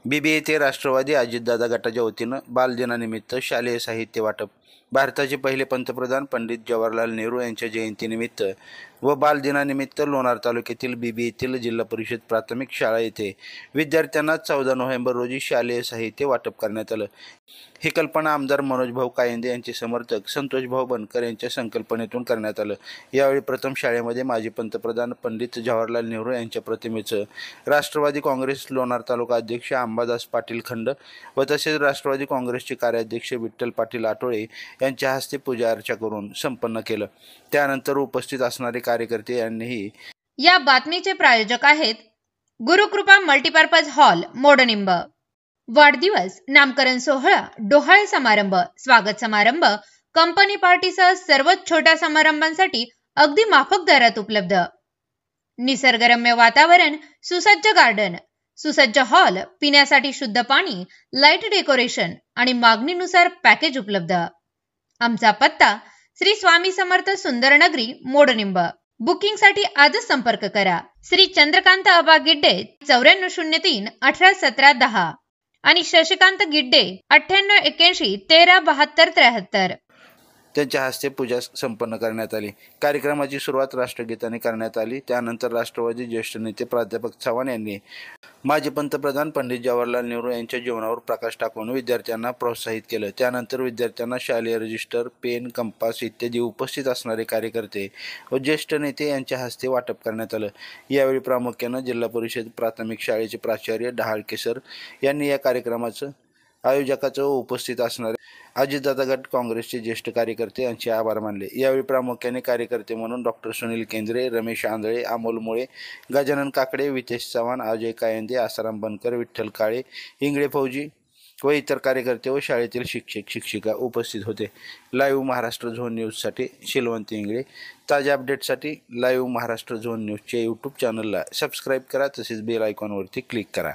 बीबी येथे राष्ट्रवादी अजितदादा गटाच्या वतीनं बालदिनानिमित्त शालेय साहित्य वाटप। भारताचे पहिले पंतप्रधान पंडित जवाहरलाल नेहरू यांच्या जयंतीनिमित्त व बालदिनानिमित्त लोणार तालुक्यातील बीबी येथील जिल्हा परिषद प्राथमिक शाळा येथे विद्यार्थ्यांना 14 नोव्हेंबर रोजी शालेय साहित्य वाटप करण्यात आलं। ही कल्पना आमदार मनोजभाऊ कायंदे यांचे समर्थक संतोषभाऊ बनकर यांच्या संकल्पनेतून करण्यात आलं। यावेळी प्रथम शाळेमध्ये माजी पंतप्रधान पंडित जवाहरलाल नेहरू यांच्या प्रतिमेचं राष्ट्रवादी काँग्रेस लोणार तालुका अध्यक्ष अंबादास पाटील खंड व तसेच राष्ट्रवादी काँग्रेसचे कार्याध्यक्ष विठ्ठल पाटील आठवळे यांच्या हस्ते पूजा अर्चा करून संपन्न केलं। त्यानंतर उपस्थित असणारे कार्यकर्ते यांनीही या बातमीचे प्रायोजक आहेत गुरुकृपा मल्टीपर्पज हॉल मोडनिंब। वाढदिवस, नामकरण सोहळा, डोहाळे समारंभ, स्वागत समारंभ, कंपनी पार्टीसह सर्वच छोट्या समारंभांसाठी अगदी माफक दरात उपलब्ध। निसर्गरम्य वातावरण, सुसज्ज गार्डन, सुसज्ज हॉल, पिण्यासाठी शुद्ध पाणी, लाईट डेकोरेशन आणि मागणीनुसार पॅकेज उपलब्ध। आमचा पत्ता श्री स्वामी समर्थ सुंदरनगरी मोडनिंब। बुकिंगसाठी आजच संपर्क करा। श्री चंद्रकांत अबा गिड्डे 9403 181710 आणि शशिकांत गिड्डे 9881 1372 73। त्यांच्या हस्ते पूजा संपन्न करण्यात आली। कार्यक्रमाची सुरुवात राष्ट्रगीताने करण्यात आली। त्यानंतर राष्ट्रवादी ज्येष्ठ नेते प्राध्यापक चव्हाण यांनी माजी पंतप्रधान पंडित जवाहरलाल नेहरू यांच्या जीवनावर प्रकाश टाकून विद्यार्थ्यांना प्रोत्साहित केलं। त्यानंतर विद्यार्थ्यांना शालेय रजिस्टर, पेन, कंपास इत्यादी उपस्थित असणारे कार्यकर्ते व ज्येष्ठ नेते यांच्या हस्ते वाटप करण्यात आलं। यावेळी प्रामुख्यानं जिल्हा परिषद प्राथमिक शाळेचे प्राचार्य डहाळके सर यांनी या कार्यक्रमाचं आयोजकाचं व उपस्थित असणारे अजितदादा गट काँग्रेसचे ज्येष्ठ कार्यकर्ते यांचे आभार मानले। यावेळी प्रामुख्याने कार्यकर्ते म्हणून डॉक्टर सुनील केंद्रे, रमेश आंधळे, अमोल मुळे, गजानन काकडे, वितेश चव्हाण, अजय कायंदे, आसाराम बनकर, विठ्ठल काळे, इंगळे फौजी व इतर कार्यकर्ते व शाळेतील शिक्षक शिक्षिका उपस्थित होते। लाईव्ह महाराष्ट्र झोन न्यूजसाठी शिलवंत इंगळे। ताज्या अपडेटसाठी लाईव्ह महाराष्ट्र झोन न्यूजच्या यूट्यूब चॅनलला सबस्क्राईब करा, तसेच बेल आयकॉनवरती क्लिक करा।